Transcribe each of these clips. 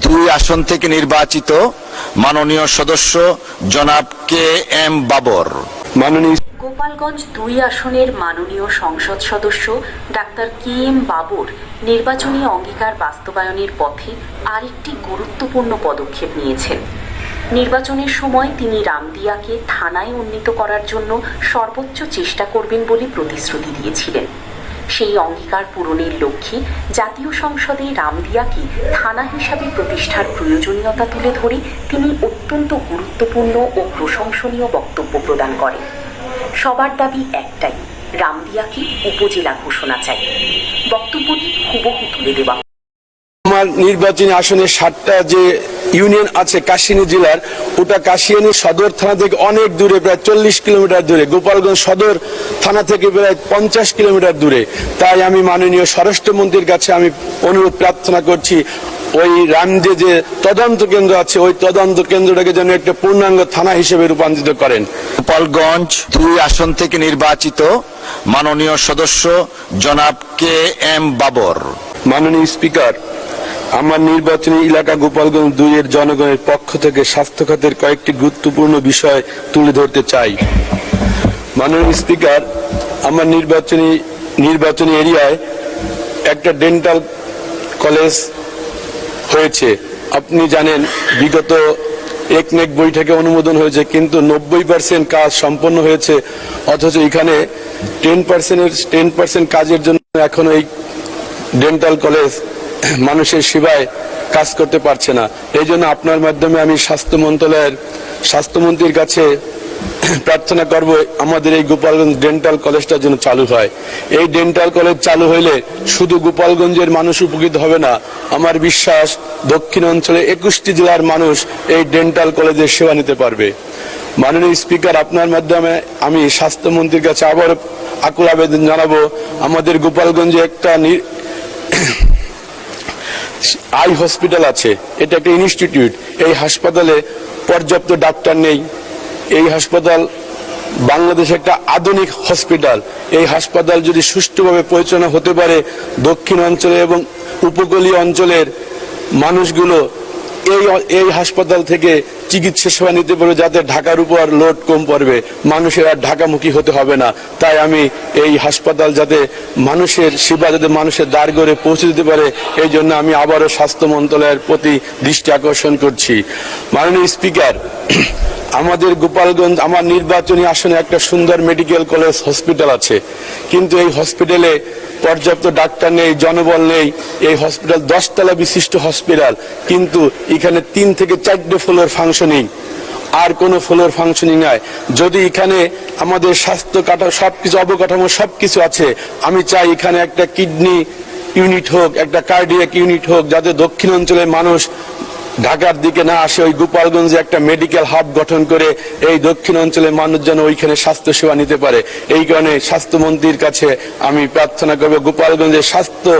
2 আসন থেকে নির্বাচিত মাননীয় সদস্য জনাব KM বাবর। মাননীয় গোপালগঞ্জ 2 আসনের মাননীয় সংসদ সদস্য ডাক্তার KM বাবর নির্বাচনী অঙ্গীকার বাস্তবায়নের পথে আরেকটি গুরুত্বপূর্ণ পদক্ষেপ নিয়েছেন। নির্বাচনের সময় তিনি রামদিয়াকে থানায় উন্নীত করার জন্য সর্বোচ্চ চেষ্টা করবেন বলে প্রতিশ্রুতি দিয়েছিলেন। সেই অঙ্গীকার পূরণের লক্ষ্যে জাতীয় সংসদে রামদিয়াকে থানা হিসাবে প্রতিষ্ঠার প্রয়োজনীয়তা তুলে ধরে তিনি অত্যন্ত গুরুত্বপূর্ণ ও প্রশংসনীয় বক্তব্য প্রদান করেন। সবার দাবি একটাই, রামদিয়াকে উপজেলা ঘোষণা চাই। বক্তব্যটি হুবহু তুলে দেওয়া। আমার নির্বাচনী আসনে 7টা যে ইউনিয়ন আছে কাশিয়ানী জেলার, ওটা কাশিয়ানী সদর থানা থেকে অনেক দূরে, প্রায় 40 কিলোমিটার দূরে, গোপালগঞ্জ সদর থানা থেকে প্রায় 50 কিলোমিটার দূরে। তাই আমি মাননীয় স্বরাষ্ট্রমন্ত্রীর কাছে আমি অনুরোধ প্রার্থনা করছি, ওই রামদে যে তদন্ত কেন্দ্র আছে ওই তদন্ত কেন্দ্রটাকে যেন একটা পূর্ণাঙ্গ থানা হিসেবে রূপান্তরিত করেন। গোপালগঞ্জ 2 আসন থেকে নির্বাচিত মাননীয় সদস্য জনাব KM বাবর। মাননীয় স্পিকার, আমার নির্বাচনী এলাকা গোপালগঞ্জ 2 এর জনগণের পক্ষ থেকে স্বাস্থ্য খাতের কয়েকটি গুরুত্বপূর্ণ বিষয় তুলে ধরতে চাই। মাননীয় স্পিকার, আমার নির্বাচনী এরিয়ায় একটা ডেন্টাল কলেজ হয়েছে। আপনি জানেন বিগত একনেক বৈঠকে অনুমোদন হয়েছে, কিন্তু 90% কাজ সম্পন্ন হয়েছে, অথচ এখানে 10% কাজের জন্য এখন এই ডেন্টাল কলেজ মানুষের সেবায় কাজ করতে পারছে না। এই জন্য আপনার মাধ্যমে আমি স্বাস্থ্যমন্ত্রীর কাছে প্রার্থনা করব আমাদের এই গোপালগঞ্জ ডেন্টাল কলেজটা যেন চালু হয়। এই ডেন্টাল কলেজ চালু হইলে শুধু গোপালগঞ্জের মানুষ উপকৃত হবে না, আমার বিশ্বাস দক্ষিণ অঞ্চলে 21টি জেলার মানুষ এই ডেন্টাল কলেজের সেবা নিতে পারবে। মাননীয় স্পিকার, আপনার মাধ্যমে আমি স্বাস্থ্যমন্ত্রীর কাছে আবার আকুল আবেদন জানাবো, আমাদের গোপালগঞ্জে একটা আই হসপিটাল আছে, এটা একটা ইনস্টিটিউট। এই হাসপাতালে পর্যাপ্ত ডাক্তার নেই। এই হাসপাতাল বাংলাদেশে একটা আধুনিক হসপিটাল। এই হাসপাতাল যদি সুষ্ঠুভাবে পরিচালনা হতে পারে, দক্ষিণ অঞ্চলে এবং উপকূলীয় অঞ্চলের মানুষগুলো এই হাসপাতাল থেকে চিকিৎসা সেবা নিতে পারবে, যাতে ঢাকার উপর লোড কম পড়বে, মানুষের আর ঢাকামুখী হতে হবে না। তাই আমি এই হাসপাতাল যাতে মানুষের সেবা যাতে মানুষের দ্বার ঘরে পৌঁছে দিতে পারে, এই জন্য আমি আবারও স্বাস্থ্য মন্ত্রণালয়ের প্রতি দৃষ্টি আকর্ষণ করছি। মাননীয় স্পিকার, আমাদের গোপালগঞ্জ আমার নির্বাচনী আসনে একটা সুন্দর মেডিকেল কলেজ হসপিটাল আছে, কিন্তু এই হসপিটালে পর্যাপ্ত ডাক্তার নেই, জনবল নেই। এই হসপিটাল 10 তলা বিশিষ্ট হসপিটাল, কিন্তু এখানে 3 থেকে 4টে ফ্লোর ফাংশনিং, আর কোনো ফ্লোর ফাংশনিং নাই। যদি এখানে আমাদের স্বাস্থ্য সবকিছু অবকাঠামো সবকিছু আছে, আমি চাই এখানে একটা কিডনি ইউনিট হোক, একটা কার্ডিয়াক ইউনিট হোক, যাতে দক্ষিণ অঞ্চলের মানুষ ঢাকার দিকে না আসে, ওই গোপালগঞ্জে একটা মেডিকেল হাব গঠন করে এই দক্ষিণ অঞ্চলের মানুষ যেন ওইখানে স্বাস্থ্য সেবা নিতে পারে। এই কারণে স্বাস্থ্যমন্ত্রীর কাছে আমি প্রার্থনা করব, গোপালগঞ্জের স্বাস্থ্য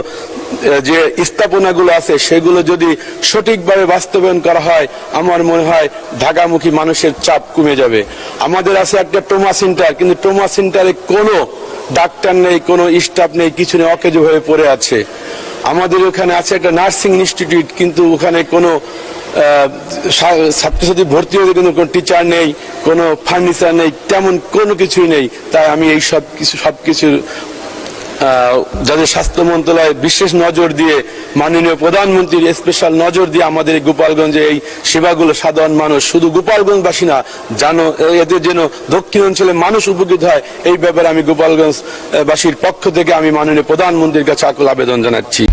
যে স্থাপনাগুলো আছে সেগুলো যদি সঠিকভাবে বাস্তবায়ন করা হয়, আমার মনে হয় ঢাকামুখী মানুষের চাপ কমে যাবে। আমাদের আছে একটা ট্রমা সেন্টার, কিন্তু ট্রমা সেন্টারে কোনো ডাক্তার নেই, কোনো স্টাফ নেই, কিছু নেই, অকেজো হয়ে পড়ে আছে। আমাদের ওখানে আছে একটা নার্সিং ইনস্টিটিউট, কিন্তু ওখানে কোনো ছাত্রছাত্রী ভর্তি হতে কোনো টিচার নেই, কোনো ফার্নিচার নেই, তেমন কোনো কিছুই নেই। তাই আমি এই সবকিছু যাদের স্বাস্থ্য মন্ত্রণালয় বিশেষ নজর দিয়ে, মাননীয় প্রধানমন্ত্রীর স্পেশাল নজর দিয়ে আমাদের এই গোপালগঞ্জে এই সেবাগুলো সাধারণ মানুষ, শুধু গোপালগঞ্জবাসী না, এদের যেন দক্ষিণ অঞ্চলের মানুষ উপকৃত হয়, এই ব্যাপারে আমি গোপালগঞ্জবাসীর পক্ষ থেকে আমি মাননীয় প্রধানমন্ত্রীর কাছে আকুল আবেদন জানাচ্ছি।